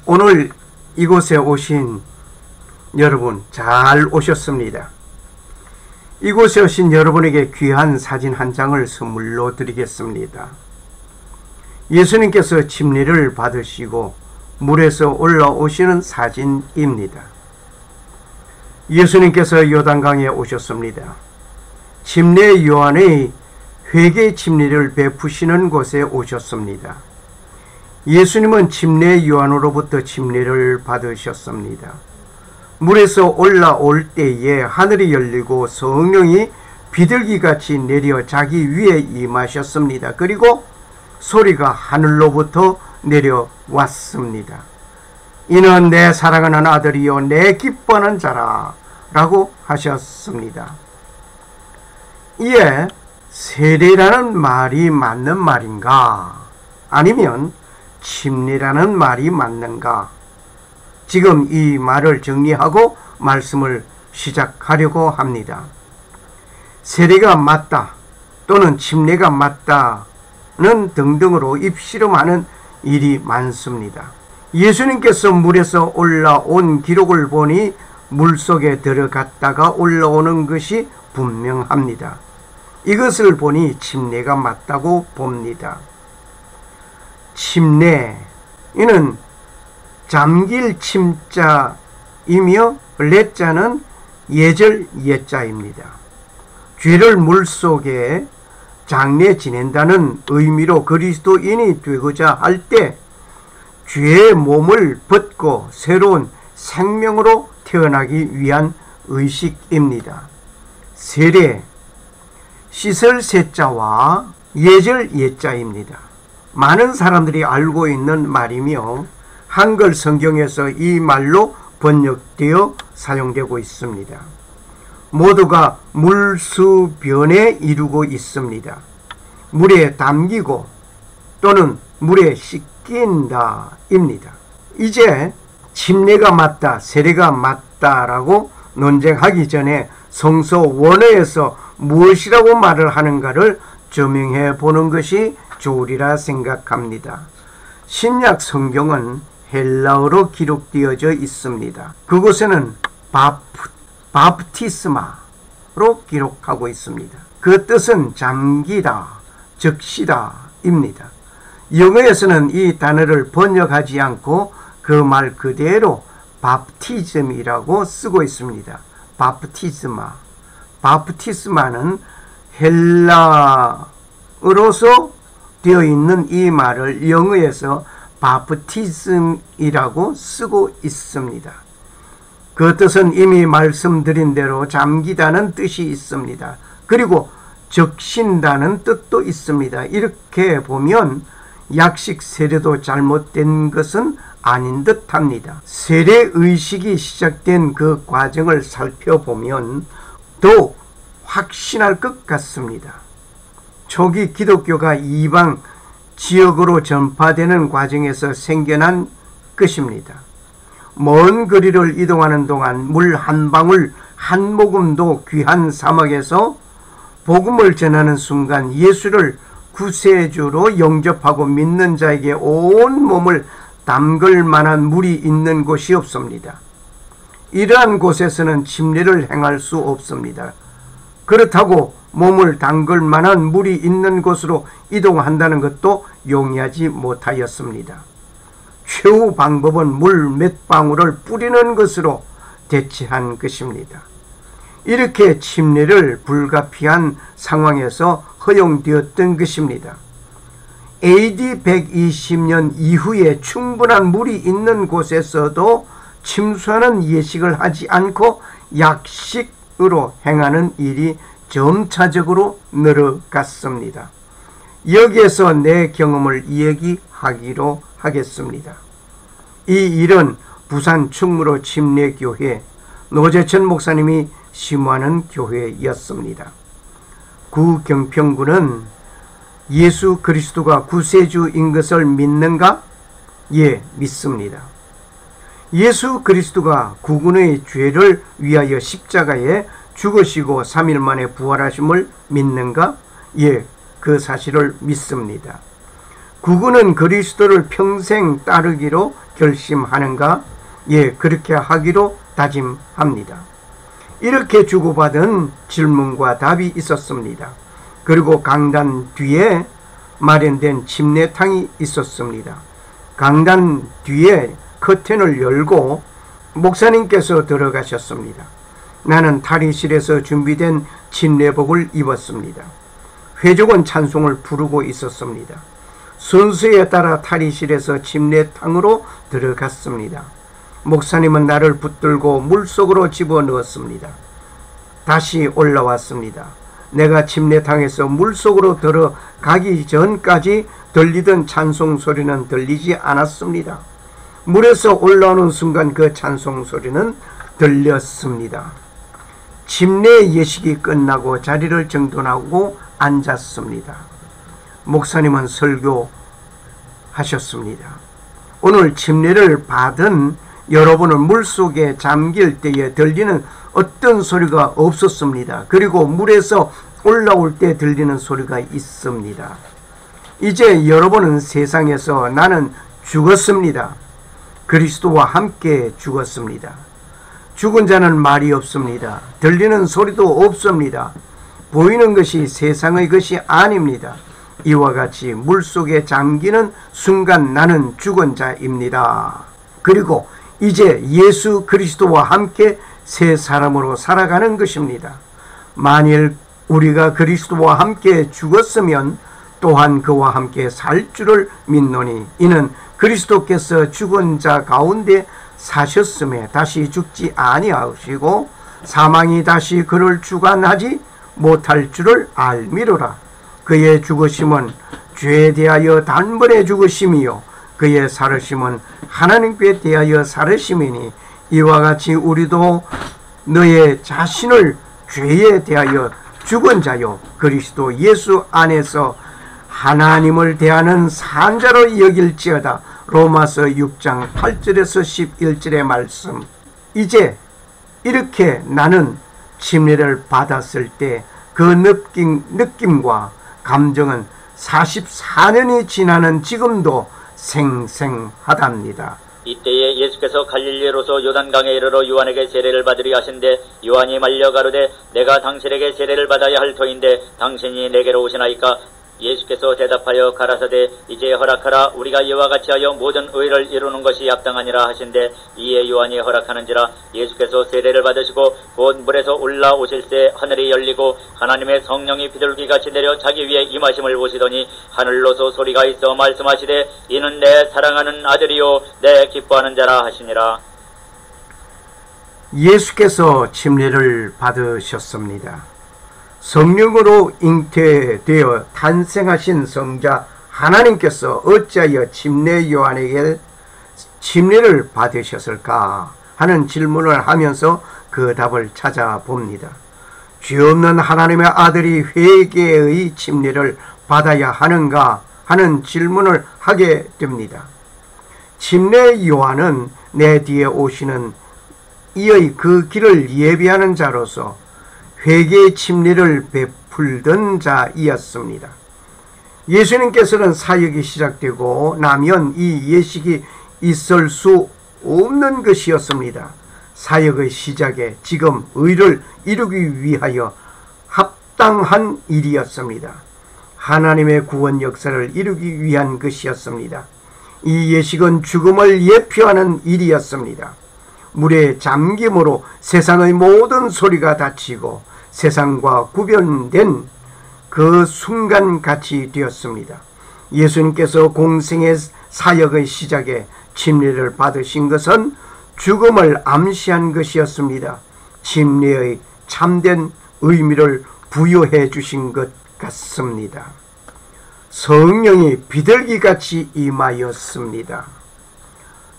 오늘 이곳에 오신 여러분 잘 오셨습니다. 이곳에 오신 여러분에게 귀한 사진 한 장을 선물로 드리겠습니다. 예수님께서 침례를 받으시고 물에서 올라오시는 사진입니다. 예수님께서 요단강에 오셨습니다. 침례 요한의 회개 침례를 베푸시는 곳에 오셨습니다. 예수님은 침례 요한으로부터 침례를 받으셨습니다. 물에서 올라올 때에 하늘이 열리고 성령이 비둘기같이 내려 자기 위에 임하셨습니다. 그리고 소리가 하늘로부터 내려왔습니다. 이는 내 사랑하는 아들이요 내 기뻐하는 자라 라고 하셨습니다. 이에 세례라는 말이 맞는 말인가? 아니면 침례라는 말이 맞는가? 지금 이 말을 정리하고 말씀을 시작하려고 합니다. 세례가 맞다 또는 침례가 맞다는 등등으로 입씨름하는 일이 많습니다. 예수님께서 물에서 올라온 기록을 보니 물속에 들어갔다가 올라오는 것이 분명합니다. 이것을 보니 침례가 맞다고 봅니다. 침례, 이는 잠길 침자이며 레자는 예절 예자입니다. 죄를 물속에 장래 지낸다는 의미로 그리스도인이 되고자 할 때 죄의 몸을 벗고 새로운 생명으로 태어나기 위한 의식입니다. 세례, 씻을 세자와 예절 예자입니다. 많은 사람들이 알고 있는 말이며 한글 성경에서 이 말로 번역되어 사용되고 있습니다. 모두가 물수변에 이루고 있습니다. 물에 담기고 또는 물에 씻긴다 입니다. 이제 침례가 맞다, 세례가 맞다라고 논쟁하기 전에 성서 원어에서 무엇이라고 말을 하는가를 조명해 보는 것이 좋으리라 생각합니다. 신약 성경은 헬라어로 기록되어져 있습니다. 그곳에는 바프티스마로 기록하고 있습니다. 그 뜻은 잠기다, 적시다 입니다. 영어에서는 이 단어를 번역하지 않고 그 말 그대로 바프티즘이라고 쓰고 있습니다. 바프티스마는 헬라어로서 되어 있는 이 말을 영어에서 바프티즘이라고 쓰고 있습니다. 그 뜻은 이미 말씀드린 대로 잠기다는 뜻이 있습니다. 그리고 적신다는 뜻도 있습니다. 이렇게 보면 약식 세례도 잘못된 것은 아닌 듯 합니다. 세례 의식이 시작된 그 과정을 살펴보면 더욱 확신할 것 같습니다. 초기 기독교가 이방 지역으로 전파되는 과정에서 생겨난 것입니다. 먼 거리를 이동하는 동안 물 한 방울 한 모금도 귀한 사막에서 복음을 전하는 순간 예수를 구세주로 영접하고 믿는 자에게 온 몸을 담글 만한 물이 있는 곳이 없습니다. 이러한 곳에서는 침례를 행할 수 없습니다. 그렇다고 몸을 담글 만한 물이 있는 곳으로 이동한다는 것도 용이하지 못하였습니다. 최후 방법은 물 몇 방울을 뿌리는 것으로 대체한 것입니다. 이렇게 침례를 불가피한 상황에서 허용되었던 것입니다. AD 120년 이후에 충분한 물이 있는 곳에서도 침수하는 예식을 하지 않고 약식으로 행하는 일이 점차적으로 늘어갔습니다. 여기에서 내 경험을 이야기하기로 하겠습니다. 이 일은 부산 충무로 침례교회 노재천 목사님이 심호하는 교회였습니다. 구경평군은 예수 그리스도가 구세주인 것을 믿는가? 예, 믿습니다. 예수 그리스도가 구군의 죄를 위하여 십자가에 죽으시고 3일 만에 부활하심을 믿는가? 예, 그 사실을 믿습니다. 구군은 그리스도를 평생 따르기로 결심하는가? 예, 그렇게 하기로 다짐합니다. 이렇게 주고받은 질문과 답이 있었습니다. 그리고 강단 뒤에 마련된 침례탕이 있었습니다. 강단 뒤에 커튼을 열고 목사님께서 들어가셨습니다. 나는 탈의실에서 준비된 침례복을 입었습니다. 회족은 찬송을 부르고 있었습니다. 순서에 따라 탈의실에서 침례탕으로 들어갔습니다. 목사님은 나를 붙들고 물속으로 집어넣었습니다. 다시 올라왔습니다. 내가 침례탕에서 물속으로 들어가기 전까지 들리던 찬송 소리는 들리지 않았습니다. 물에서 올라오는 순간 그 찬송 소리는 들렸습니다. 침례 예식이 끝나고 자리를 정돈하고 앉았습니다. 목사님은 설교하셨습니다. 오늘 침례를 받은 여러분은 물속에 잠길 때에 들리는 어떤 소리가 없었습니다. 그리고 물에서 올라올 때 들리는 소리가 있습니다. 이제 여러분은 세상에서 나는 죽었습니다. 그리스도와 함께 죽었습니다. 죽은 자는 말이 없습니다. 들리는 소리도 없습니다. 보이는 것이 세상의 것이 아닙니다. 이와 같이 물속에 잠기는 순간 나는 죽은 자입니다. 그리고 이제 예수 그리스도와 함께 새 사람으로 살아가는 것입니다. 만일 우리가 그리스도와 함께 죽었으면 또한 그와 함께 살 줄을 믿노니 이는 그리스도께서 죽은 자 가운데 사셨음에 다시 죽지 아니하시고 사망이 다시 그를 주관하지 못할 줄을 알미로라. 그의 죽으심은 죄에 대하여 단번에 죽으심이요 그의 살으심은 하나님께 대하여 살으심이니 이와 같이 우리도 너의 자신을 죄에 대하여 죽은 자요 그리스도 예수 안에서 하나님을 대하는 산자로 여길지어다. 로마서 6장 8절에서 11절의 말씀. 이제 이렇게 나는 침례를 받았을 때 그 느낌과 감정은 44년이 지나는 지금도 생생하답니다. 이때에 예수께서 갈릴리로서 요단강에 이르러 요한에게 세례를 받으려 하신대 요한이 말려 가로되 내가 당신에게 세례를 받아야 할 터인데 당신이 내게로 오시나이까? 예수께서 대답하여 가라사대 이제 허락하라. 우리가 이와 같이 하여 모든 의를 이루는 것이 합당하니라 하신대 이에 요한이 허락하는지라. 예수께서 세례를 받으시고 곧 물에서 올라오실새 하늘이 열리고 하나님의 성령이 비둘기같이 내려 자기 위에 임하심을 보시더니 하늘로서 소리가 있어 말씀하시되 이는 내 사랑하는 아들이요 내 기뻐하는 자라 하시니라. 예수께서 침례를 받으셨습니다. 성령으로 잉태되어 탄생하신 성자 하나님께서 어찌하여 침례 요한에게 침례를 받으셨을까 하는 질문을 하면서 그 답을 찾아봅니다. 죄 없는 하나님의 아들이 회개의 침례를 받아야 하는가 하는 질문을 하게 됩니다. 침례 요한은 내 뒤에 오시는 이의 그 길을 예비하는 자로서 회개의 침례를 베풀던 자이었습니다. 예수님께서는 사역이 시작되고 나면 이 예식이 있을 수 없는 것이었습니다. 사역의 시작에 지금 의를 이루기 위하여 합당한 일이었습니다. 하나님의 구원 역사를 이루기 위한 것이었습니다. 이 예식은 죽음을 예표하는 일이었습니다. 물에 잠김으로 세상의 모든 소리가 닫히고 세상과 구별된 그 순간같이 되었습니다. 예수님께서 공생의 사역의 시작에 침례를 받으신 것은 죽음을 암시한 것이었습니다. 침례의 참된 의미를 부여해 주신 것 같습니다. 성령이 비둘기같이 임하였습니다.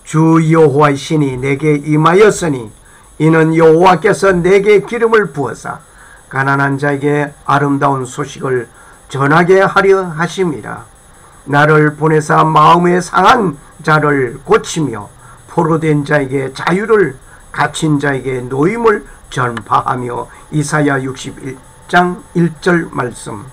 주 여호와의 신이 내게 임하였으니 이는 여호와께서 내게 기름을 부어사 가난한 자에게 아름다운 소식을 전하게 하려 하심이라. 나를 보내사 마음에 상한 자를 고치며 포로된 자에게 자유를 갇힌 자에게 노임을 전파하며. 이사야 61장 1절 말씀.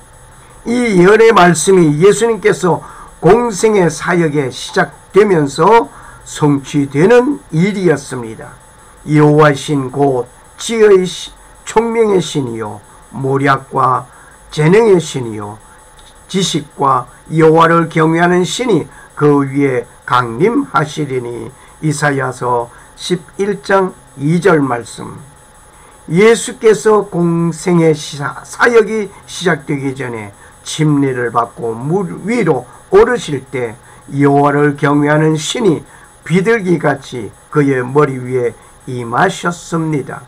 이 예언의 말씀이 예수님께서 공생의 사역에 시작되면서 성취되는 일이었습니다. 여호와의 신 곧 지혜의 총명의 신이요 모략과 재능의 신이요 지식과 여호와를 경외하는 신이 그 위에 강림하시리니. 이사야서 11장 2절 말씀. 예수께서 공생의 사역이 시작되기 전에 침례를 받고 물 위로 오르실 때 여호와를 경외하는 신이 비둘기같이 그의 머리 위에 임하셨습니다.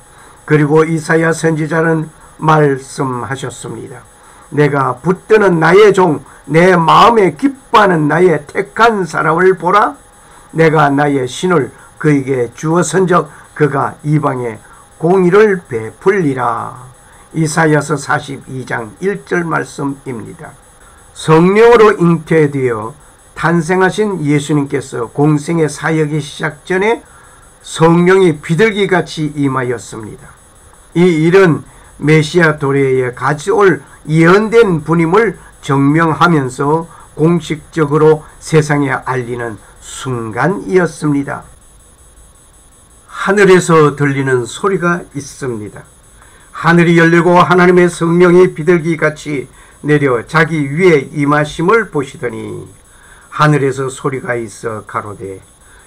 그리고 이사야 선지자는 말씀하셨습니다. 내가 붙드는 나의 종, 내 마음에 기뻐하는 나의 택한 사람을 보라. 내가 나의 신을 그에게 주었은적 그가 이방에 공의를 베풀리라. 이사야서 42장 1절 말씀입니다. 성령으로 잉태되어 탄생하신 예수님께서 공생의 사역이 시작 전에 성령이 비둘기같이 임하였습니다. 이 일은 메시아 도래에 가져올 예언된 분임을 증명하면서 공식적으로 세상에 알리는 순간이었습니다. 하늘에서 들리는 소리가 있습니다. 하늘이 열리고 하나님의 성령이 비둘기같이 내려 자기 위에 임하심을 보시더니 하늘에서 소리가 있어 가로되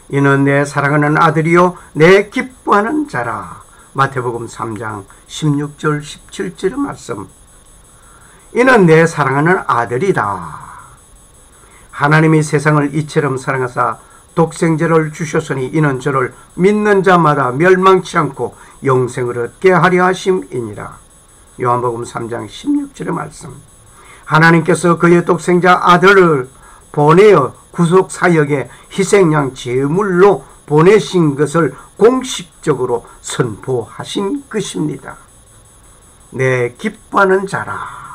이는 내 사랑하는 아들이요 내 기뻐하는 자라. 마태복음 3장 16절 17절 말씀. 이는 내 사랑하는 아들이다. 하나님이 세상을 이처럼 사랑하사 독생자를 주셨으니 이는 저를 믿는 자마다 멸망치 않고 영생을 얻게 하려 하심이니라. 요한복음 3장 16절의 말씀. 하나님께서 그의 독생자 아들을 보내어 구속사역의 희생양 제물로 보내신 것을 공식적으로 선포하신 것입니다. 내 기뻐하는 자라.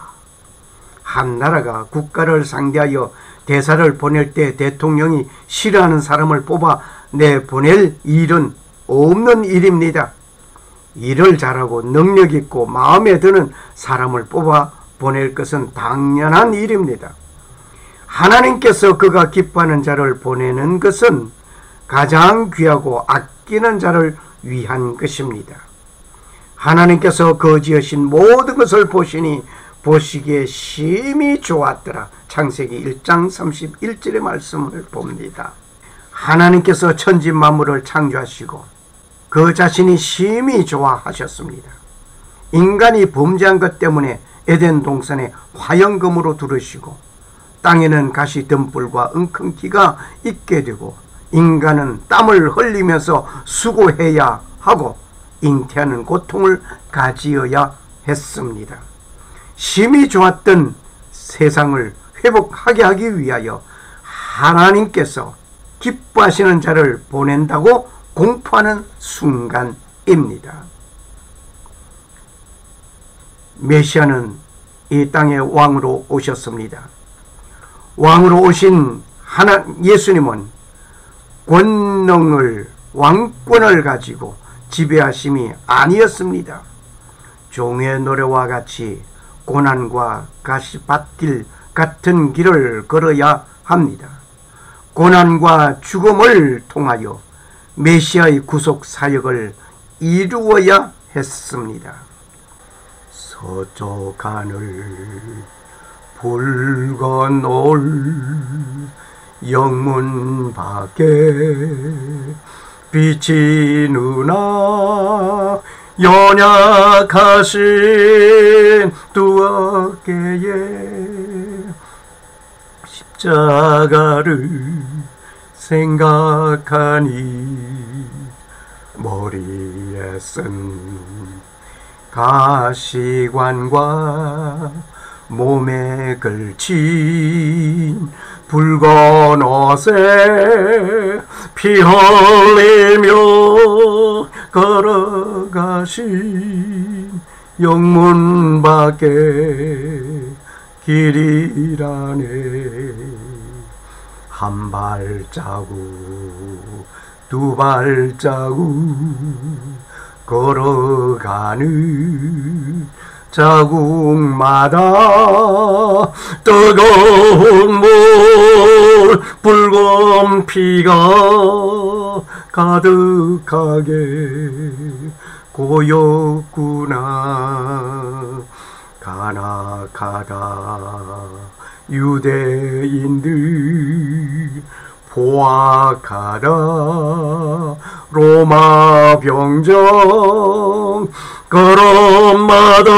한 나라가 국가를 상대하여 대사를 보낼 때 대통령이 싫어하는 사람을 뽑아 내보낼 일은 없는 일입니다. 일을 잘하고 능력 있고 마음에 드는 사람을 뽑아 보낼 것은 당연한 일입니다. 하나님께서 그가 기뻐하는 자를 보내는 것은 가장 귀하고 아끼는 자를 위한 것입니다. 하나님께서 그 지으신 모든 것을 보시니 보시기에 심히 좋았더라. 창세기 1장 31절의 말씀을 봅니다. 하나님께서 천지 만물을 창조하시고 그 자신이 심히 좋아하셨습니다. 인간이 범죄한 것 때문에 에덴 동산에 화영금으로 두르시고 땅에는 가시덤불과 웅큼기가 있게 되고 인간은 땀을 흘리면서 수고해야 하고 잉태하는 고통을 가지어야 했습니다. 심히 좋았던 세상을 회복하게 하기 위하여 하나님께서 기뻐하시는 자를 보낸다고 공포하는 순간입니다. 메시아는 이 땅에 왕으로 오셨습니다. 왕으로 오신 예수님은 권능을, 왕권을 가지고 지배하심이 아니었습니다. 종의 노래와 같이 고난과 가시밭길 같은 길을 걸어야 합니다. 고난과 죽음을 통하여 메시아의 구속 사역을 이루어야 했습니다. 서쪽 하늘 붉은 영문 밖에 빛이 누나 연약하신 두 어깨에 십자가를 생각하니 머리에 쓴 가시관과 몸에 걸친 붉은 옷에 피 흘리며 걸어가신 영문 밖에 길이라네. 한 발자국 두 발자국 걸어가는 자국마다 뜨거운 물 붉은 피가 가득하게 고였구나. 간악하다 유대인들 포악하다 로마 병정 걸음마다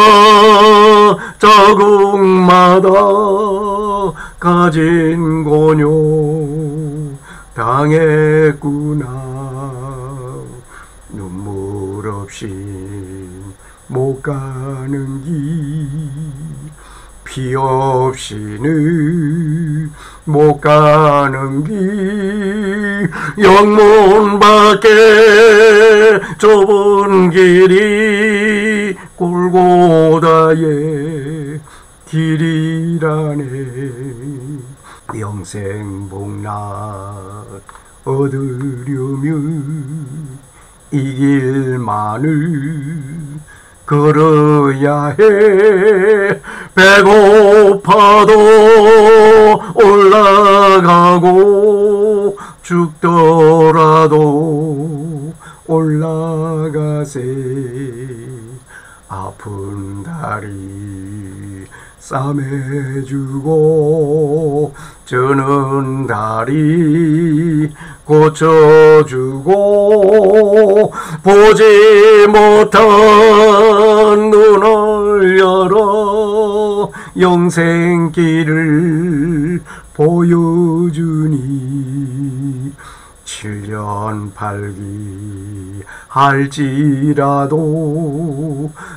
자국마다 가진 권유 당했구나. 눈물 없이 못 가는 길 피 없이는 못 가는 길 영문 밖에 좁은 길이 골고다의 길이라네. 영생복락 얻으려면 이 길만을 걸어야 해. 배고파도 올라가고 죽더라도 올라가세. 아픈 다리 싸매주고 저는 다리 고쳐주고 보지 못한 눈을 열어 영생길을 보여주니 7년 8기 할지라도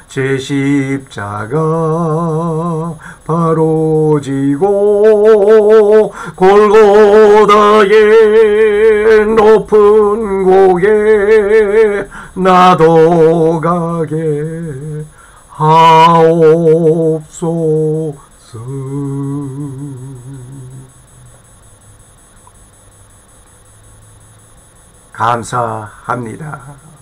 제 십자가 바로 지고 골고다의 높은 고개 나도 가게 하옵소서. 감사합니다.